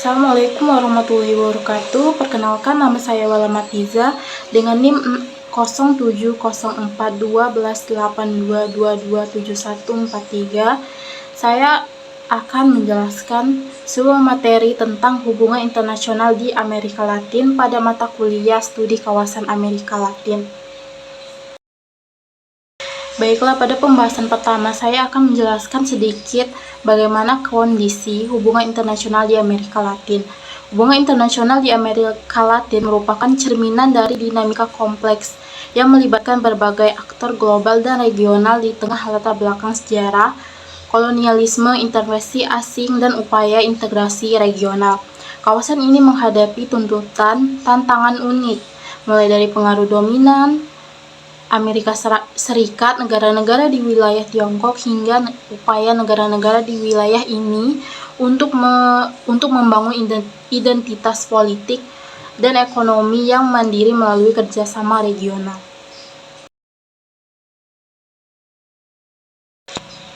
Assalamualaikum warahmatullahi wabarakatuh. Perkenalkan, nama saya Wala Matiza dengan NIM 07041282227143. Saya akan menjelaskan sebuah materi tentang hubungan internasional di Amerika Latin pada mata kuliah studi kawasan Amerika Latin. Baiklah, pada pembahasan pertama saya akan menjelaskan sedikit bagaimana kondisi hubungan internasional di Amerika Latin. Hubungan internasional di Amerika Latin merupakan cerminan dari dinamika kompleks yang melibatkan berbagai aktor global dan regional di tengah latar belakang sejarah, kolonialisme, intervensi asing, dan upaya integrasi regional. Kawasan ini menghadapi tantangan unik, mulai dari pengaruh dominan Amerika Serikat, negara-negara di wilayah Tiongkok, hingga upaya negara-negara di wilayah ini untuk membangun identitas politik dan ekonomi yang mandiri melalui kerjasama regional.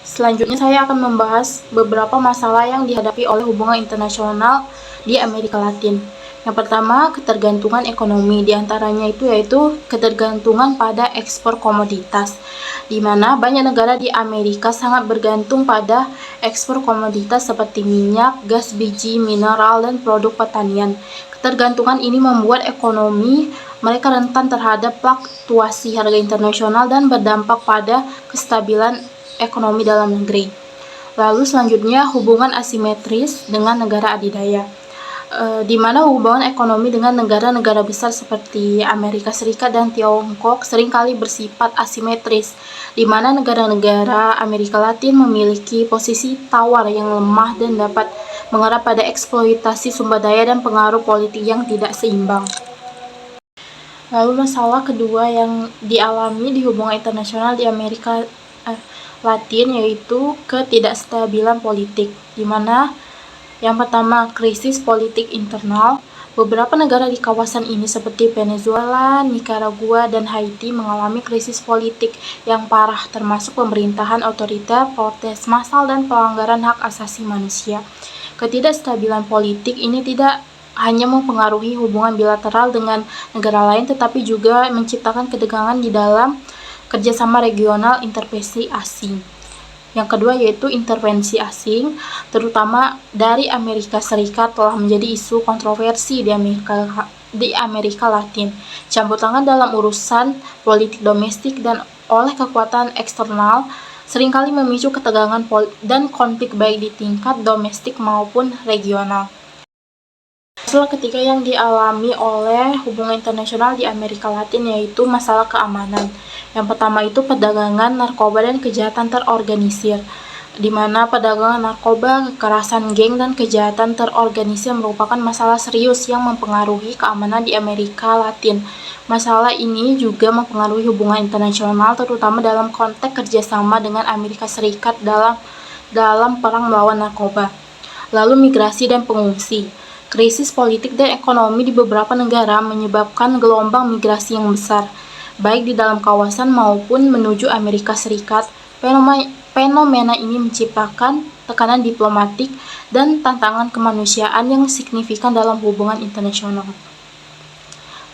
Selanjutnya saya akan membahas beberapa masalah yang dihadapi oleh hubungan internasional di Amerika Latin. Yang pertama, ketergantungan ekonomi, diantaranya yaitu ketergantungan pada ekspor komoditas, di mana banyak negara di Amerika sangat bergantung pada ekspor komoditas seperti minyak, gas biji, mineral, dan produk pertanian. Ketergantungan ini membuat ekonomi mereka rentan terhadap fluktuasi harga internasional dan berdampak pada kestabilan ekonomi dalam negeri. Lalu selanjutnya, hubungan asimetris dengan negara adidaya, di mana hubungan ekonomi dengan negara-negara besar seperti Amerika Serikat dan Tiongkok seringkali bersifat asimetris, di mana negara-negara Amerika Latin memiliki posisi tawar yang lemah dan dapat mengarah pada eksploitasi sumber daya dan pengaruh politik yang tidak seimbang. Lalu masalah kedua yang dialami di hubungan internasional di Amerika Latin yaitu ketidakstabilan politik, di mana yang pertama, krisis politik internal. Beberapa negara di kawasan ini seperti Venezuela, Nicaragua, dan Haiti mengalami krisis politik yang parah, termasuk pemerintahan otoriter, protes massal, dan pelanggaran hak asasi manusia. Ketidakstabilan politik ini tidak hanya mempengaruhi hubungan bilateral dengan negara lain, tetapi juga menciptakan ketegangan di dalam kerjasama regional intervensi asing. Yang kedua yaitu intervensi asing, terutama dari Amerika Serikat, telah menjadi isu kontroversi di Amerika Latin. Campur tangan dalam urusan politik domestik dan oleh kekuatan eksternal seringkali memicu ketegangan dan konflik baik di tingkat domestik maupun regional. Masalah ketiga yang dialami oleh hubungan internasional di Amerika Latin yaitu masalah keamanan. Yang pertama itu perdagangan narkoba dan kejahatan terorganisir, di mana perdagangan narkoba, kekerasan geng, dan kejahatan terorganisir merupakan masalah serius yang mempengaruhi keamanan di Amerika Latin. Masalah ini juga mempengaruhi hubungan internasional, terutama dalam konteks kerjasama dengan Amerika Serikat dalam perang melawan narkoba. Lalu migrasi dan pengungsi. Krisis politik dan ekonomi di beberapa negara menyebabkan gelombang migrasi yang besar, baik di dalam kawasan maupun menuju Amerika Serikat. Fenomena ini menciptakan tekanan diplomatik dan tantangan kemanusiaan yang signifikan dalam hubungan internasional.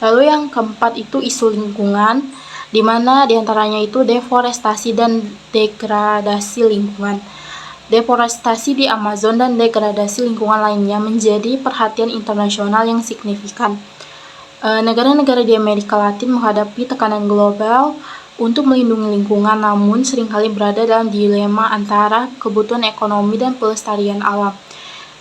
Lalu yang keempat itu isu lingkungan, di mana diantaranya itu deforestasi dan degradasi lingkungan. Deforestasi di Amazon dan degradasi lingkungan lainnya menjadi perhatian internasional yang signifikan. Negara-negara di Amerika Latin menghadapi tekanan global untuk melindungi lingkungan, namun seringkali berada dalam dilema antara kebutuhan ekonomi dan pelestarian alam.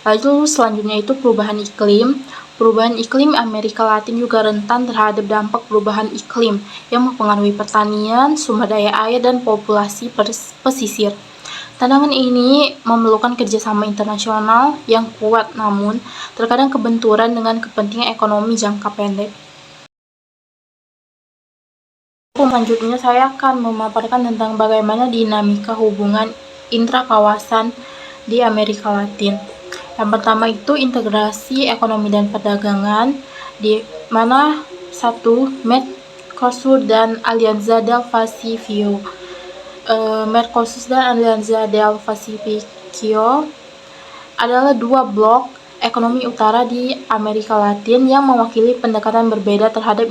Lalu selanjutnya itu perubahan iklim. Perubahan iklim Amerika Latin juga rentan terhadap dampak perubahan iklim yang mempengaruhi pertanian, sumber daya air, dan populasi pesisir. Tantangan ini memerlukan kerjasama internasional yang kuat, namun terkadang kebenturan dengan kepentingan ekonomi jangka pendek. Selanjutnya saya akan memaparkan tentang bagaimana dinamika hubungan intrakawasan di Amerika Latin. Yang pertama itu integrasi ekonomi dan perdagangan, di mana satu Mercosur dan Alianza del Pacífico. Mercosur dan Alianza del Pacífico adalah dua blok ekonomi utara di Amerika Latin yang mewakili pendekatan berbeda terhadap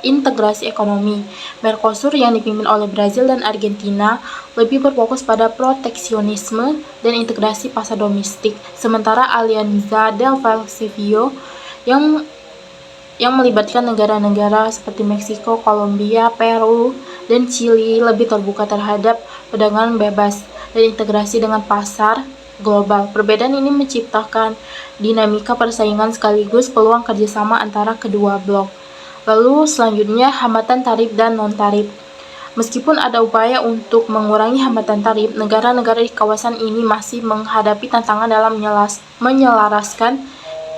integrasi ekonomi. Mercosur yang dipimpin oleh Brazil dan Argentina lebih berfokus pada proteksionisme dan integrasi pasar domestik, sementara Alianza del Pacífico yang melibatkan negara-negara seperti Meksiko, Kolombia, Peru, dan Chili lebih terbuka terhadap perdagangan bebas dan integrasi dengan pasar global. Perbedaan ini menciptakan dinamika persaingan sekaligus peluang kerjasama antara kedua blok. Lalu selanjutnya hambatan tarif dan non-tarif. Meskipun ada upaya untuk mengurangi hambatan tarif, negara-negara di kawasan ini masih menghadapi tantangan dalam menyelaraskan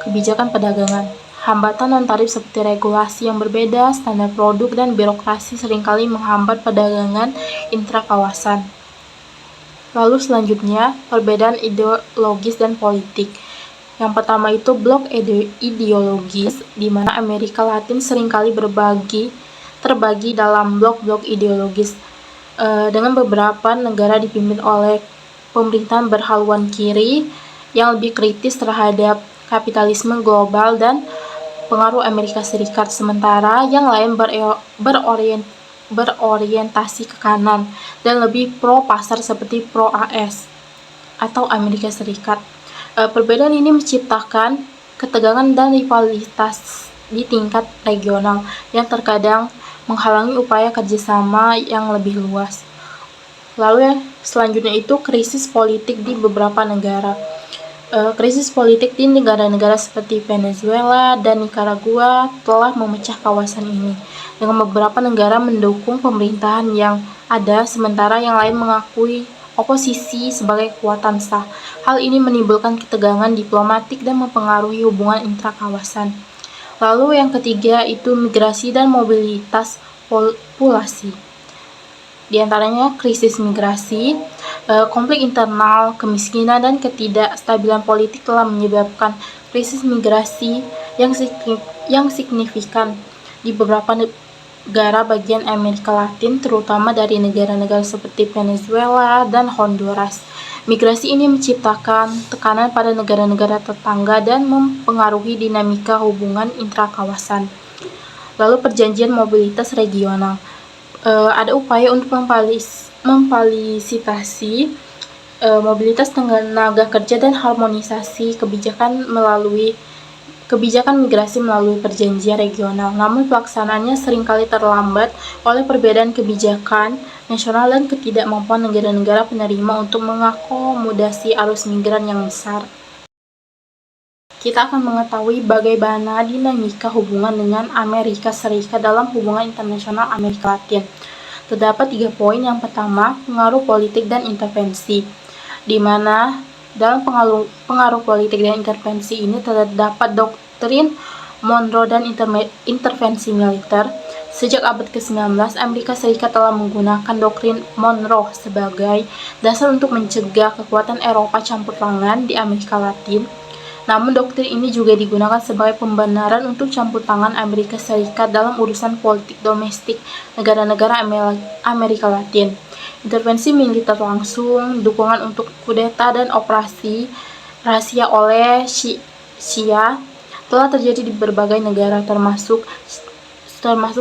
kebijakan perdagangan. Hambatan non-tarif seperti regulasi yang berbeda, standar produk, dan birokrasi seringkali menghambat perdagangan intra-kawasan. Lalu selanjutnya, perbedaan ideologis dan politik. Yang pertama itu blok ideologis, di mana Amerika Latin seringkali terbagi dalam blok-blok ideologis, dengan beberapa negara dipimpin oleh pemerintahan berhaluan kiri yang lebih kritis terhadap kapitalisme global dan pengaruh Amerika Serikat, sementara yang lain berorientasi ke kanan dan lebih pro-pasar seperti pro-AS atau Amerika Serikat. Perbedaan ini menciptakan ketegangan dan rivalitas di tingkat regional yang terkadang menghalangi upaya kerjasama yang lebih luas. Lalu yang selanjutnya itu krisis politik di beberapa negara. Krisis politik di negara-negara seperti Venezuela dan Nicaragua telah memecah kawasan ini, dengan beberapa negara mendukung pemerintahan yang ada, sementara yang lain mengakui oposisi sebagai kekuatan sah. Hal ini menimbulkan ketegangan diplomatik dan mempengaruhi hubungan intra-kawasan. Lalu yang ketiga itu migrasi dan mobilitas populasi. Di antaranya krisis migrasi, konflik internal, kemiskinan, dan ketidakstabilan politik telah menyebabkan krisis migrasi yang signifikan di beberapa negara bagian Amerika Latin, terutama dari negara-negara seperti Venezuela dan Honduras. Migrasi ini menciptakan tekanan pada negara-negara tetangga dan mempengaruhi dinamika hubungan intra-kawasan. Lalu perjanjian mobilitas regional. Ada upaya untuk memfasilitasi mobilitas tenaga kerja dan harmonisasi kebijakan migrasi melalui perjanjian regional. Namun pelaksanaannya seringkali terlambat oleh perbedaan kebijakan nasional dan ketidakmampuan negara-negara penerima untuk mengakomodasi arus migran yang besar. Kita akan mengetahui bagaimana dinamika hubungan dengan Amerika Serikat dalam hubungan internasional Amerika Latin. Terdapat 3 poin. Yang pertama, pengaruh politik dan intervensi, di mana dalam pengaruh politik dan intervensi ini terdapat doktrin Monroe dan intervensi militer. Sejak abad ke-19, Amerika Serikat telah menggunakan doktrin Monroe sebagai dasar untuk mencegah kekuatan Eropa campur tangan di Amerika Latin. Namun doktrin ini juga digunakan sebagai pembenaran untuk campur tangan Amerika Serikat dalam urusan politik domestik negara-negara Amerika Latin. Intervensi militer langsung, dukungan untuk kudeta, dan operasi rahasia oleh CIA telah terjadi di berbagai negara termasuk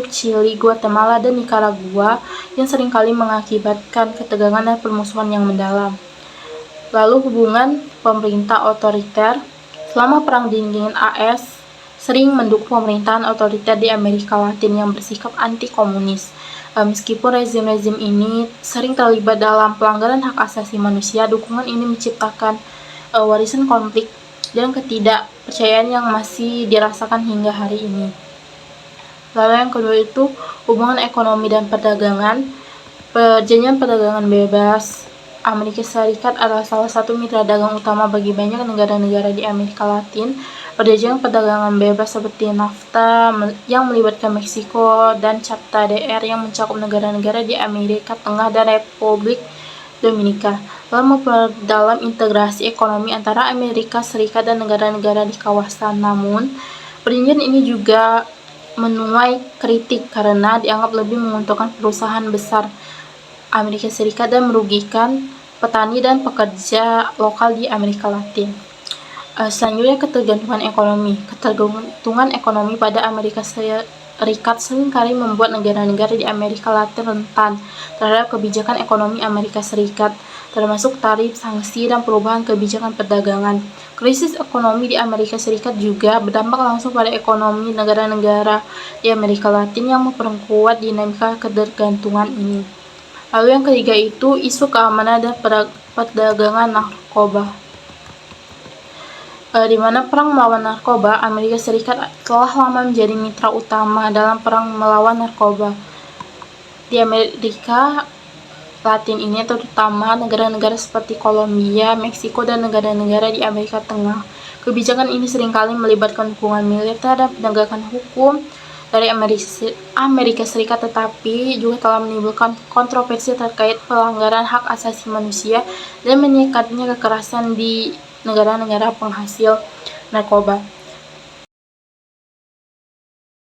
Chili, Guatemala, dan Nicaragua yang seringkali mengakibatkan ketegangan dan permusuhan yang mendalam. Lalu hubungan pemerintah otoriter. Selama Perang Dingin, AS sering mendukung pemerintahan otoriter di Amerika Latin yang bersikap anti-komunis. Meskipun rezim-rezim ini sering terlibat dalam pelanggaran hak asasi manusia, dukungan ini menciptakan warisan konflik dan ketidakpercayaan yang masih dirasakan hingga hari ini. Lalu yang kedua itu hubungan ekonomi dan perdagangan. Perjanjian perdagangan bebas Amerika Serikat adalah salah satu mitra dagang utama bagi banyak negara-negara di Amerika Latin. Perjanjian perdagangan bebas seperti NAFTA yang melibatkan Meksiko dan CAFTA DR yang mencakup negara-negara di Amerika Tengah dan Republik Dominika, lalu memperdalam integrasi ekonomi antara Amerika Serikat dan negara-negara di kawasan. Namun, perjanjian ini juga menuai kritik karena dianggap lebih menguntungkan perusahaan besar Amerika Serikat dan merugikan petani dan pekerja lokal di Amerika Latin. Selanjutnya ketergantungan ekonomi. Ketergantungan ekonomi pada Amerika Serikat seringkali membuat negara-negara di Amerika Latin rentan terhadap kebijakan ekonomi Amerika Serikat, termasuk tarif, sanksi, dan perubahan kebijakan perdagangan. Krisis ekonomi di Amerika Serikat juga berdampak langsung pada ekonomi negara-negara di Amerika Latin yang memperkuat dinamika ketergantungan ini. Lalu yang ketiga itu isu keamanan dan perdagangan narkoba. Di mana perang melawan narkoba, Amerika Serikat telah lama menjadi mitra utama dalam perang melawan narkoba. Di Amerika Latin ini terutama negara-negara seperti Kolombia, Meksiko, dan negara-negara di Amerika Tengah. Kebijakan ini seringkali melibatkan dukungan militer dan penegakan hukum dari Amerika Serikat, tetapi juga telah menimbulkan kontroversi terkait pelanggaran hak asasi manusia dan meningkatnya kekerasan di negara-negara penghasil narkoba.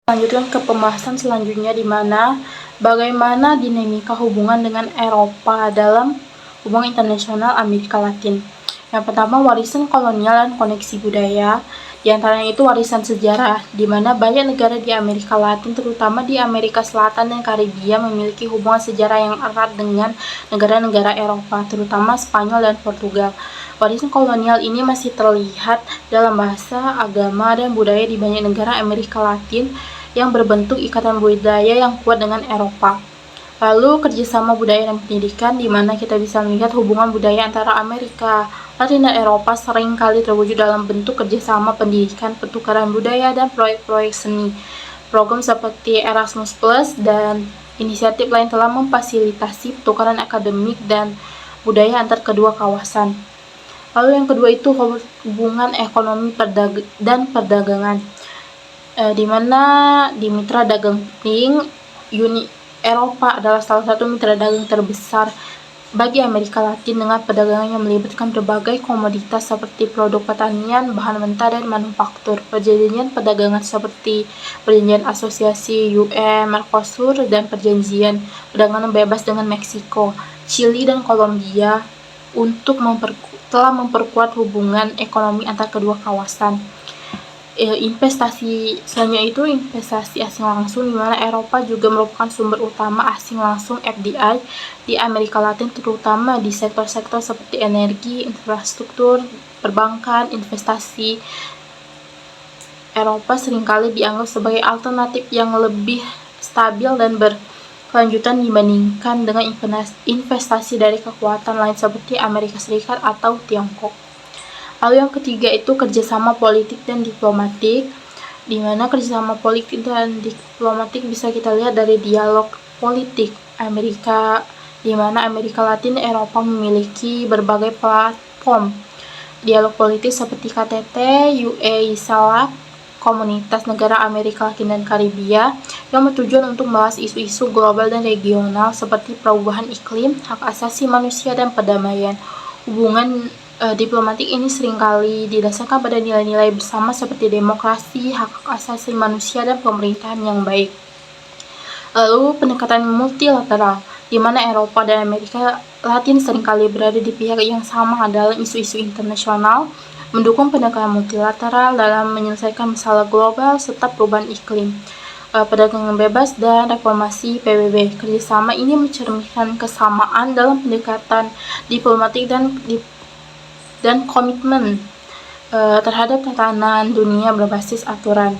Lanjutkan ke pembahasan selanjutnya, di mana bagaimana dinamika hubungan dengan Eropa dalam hubungan internasional Amerika Latin. Yang pertama, warisan kolonial dan koneksi budaya. Di antaranya itu warisan sejarah, di mana banyak negara di Amerika Latin, terutama di Amerika Selatan dan Karibia, memiliki hubungan sejarah yang erat dengan negara-negara Eropa, terutama Spanyol dan Portugal. Warisan kolonial ini masih terlihat dalam bahasa, agama, dan budaya di banyak negara Amerika Latin yang berbentuk ikatan budaya yang kuat dengan Eropa. Lalu kerjasama budaya dan pendidikan, di mana kita bisa melihat hubungan budaya antara Amerika Latin dan Eropa seringkali terwujud dalam bentuk kerjasama pendidikan, pertukaran budaya, dan proyek-proyek seni. Program seperti Erasmus Plus dan inisiatif lain telah memfasilitasi pertukaran akademik dan budaya antar kedua kawasan. Lalu yang kedua itu hubungan ekonomi dan perdagangan, di mana di mitra dagang penting, Uni Eropa adalah salah satu mitra dagang terbesar bagi Amerika Latin dengan perdagangan yang melibatkan berbagai komoditas seperti produk pertanian, bahan mentah, dan manufaktur. Perjanjian perdagangan seperti perjanjian asosiasi UE, Mercosur, dan perjanjian perdagangan bebas dengan Meksiko, Chili, dan Kolombia telah memperkuat hubungan ekonomi antar kedua kawasan. Investasi selanjutnya itu investasi asing langsung, di mana Eropa juga merupakan sumber utama asing langsung FDI di Amerika Latin, terutama di sektor-sektor seperti energi, infrastruktur, perbankan. Investasi Eropa seringkali dianggap sebagai alternatif yang lebih stabil dan berkelanjutan dibandingkan dengan investasi dari kekuatan lain seperti Amerika Serikat atau Tiongkok. Lalu yang ketiga itu kerjasama politik dan diplomatik, di mana kerjasama politik dan diplomatik bisa kita lihat dari dialog politik Amerika, di mana Amerika Latin dan Eropa memiliki berbagai platform dialog politik seperti KTT, UE, SALAC, Komunitas Negara Amerika Latin dan Karibia, yang bertujuan untuk membahas isu-isu global dan regional seperti perubahan iklim, hak asasi manusia, dan perdamaian. Hubungan diplomatik ini seringkali didasarkan pada nilai-nilai bersama seperti demokrasi, hak asasi manusia, dan pemerintahan yang baik. Lalu pendekatan multilateral, di mana Eropa dan Amerika Latin seringkali berada di pihak yang sama dalam isu-isu internasional, mendukung pendekatan multilateral dalam menyelesaikan masalah global serta perubahan iklim, perdagangan bebas, dan reformasi PBB. Kerjasama ini mencerminkan kesamaan dalam pendekatan diplomatik dan komitmen terhadap tatanan dunia berbasis aturan.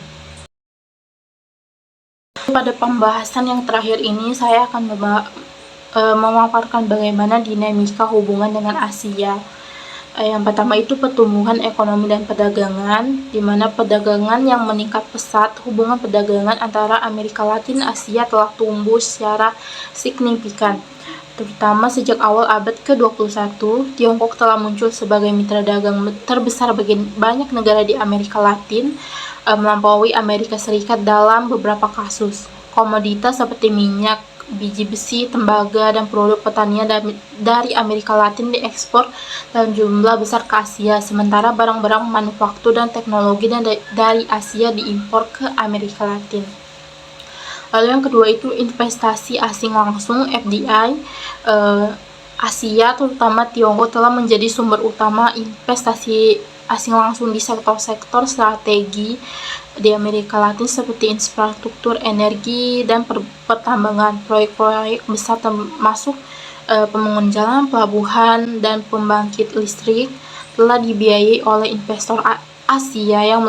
Pada pembahasan yang terakhir ini, saya akan memaparkan bagaimana dinamika hubungan dengan Asia. Yang pertama itu pertumbuhan ekonomi dan perdagangan, di mana perdagangan yang meningkat pesat. Hubungan perdagangan antara Amerika Latin dan Asia telah tumbuh secara signifikan. Terutama sejak awal abad ke-21, Tiongkok telah muncul sebagai mitra dagang terbesar bagi banyak negara di Amerika Latin, melampaui Amerika Serikat dalam beberapa kasus. Komoditas seperti minyak, biji besi, tembaga, dan produk pertanian dari Amerika Latin diekspor dalam jumlah besar ke Asia, sementara barang-barang manufaktur dan teknologi dari Asia diimpor ke Amerika Latin. Lalu yang kedua itu investasi asing langsung FDI. Asia terutama Tiongkok telah menjadi sumber utama investasi asing langsung di sektor-sektor strategi di Amerika Latin seperti infrastruktur energi dan pertambangan. Proyek-proyek besar termasuk pembangunan jalan, pelabuhan, dan pembangkit listrik telah dibiayai oleh investor Asia yang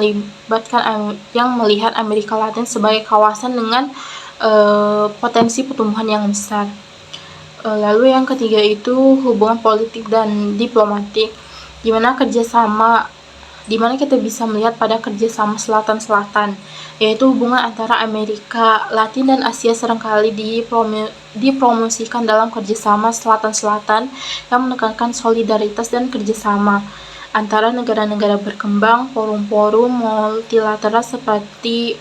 melihat Amerika Latin sebagai kawasan dengan potensi pertumbuhan yang besar. Lalu yang ketiga itu hubungan politik dan diplomatik, di mana kita bisa melihat pada kerjasama selatan-selatan, yaitu hubungan antara Amerika Latin dan Asia seringkali dipromosikan dalam kerjasama selatan-selatan yang menekankan solidaritas dan kerjasama antara negara-negara berkembang. Forum-forum multilateral seperti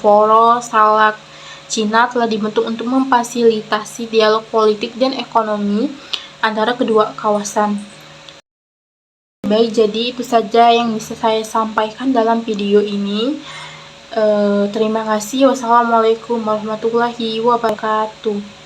Foro Salak Cina telah dibentuk untuk memfasilitasi dialog politik dan ekonomi antara kedua kawasan. Baik, jadi itu saja yang bisa saya sampaikan dalam video ini. Terima kasih. Wassalamualaikum warahmatullahi wabarakatuh.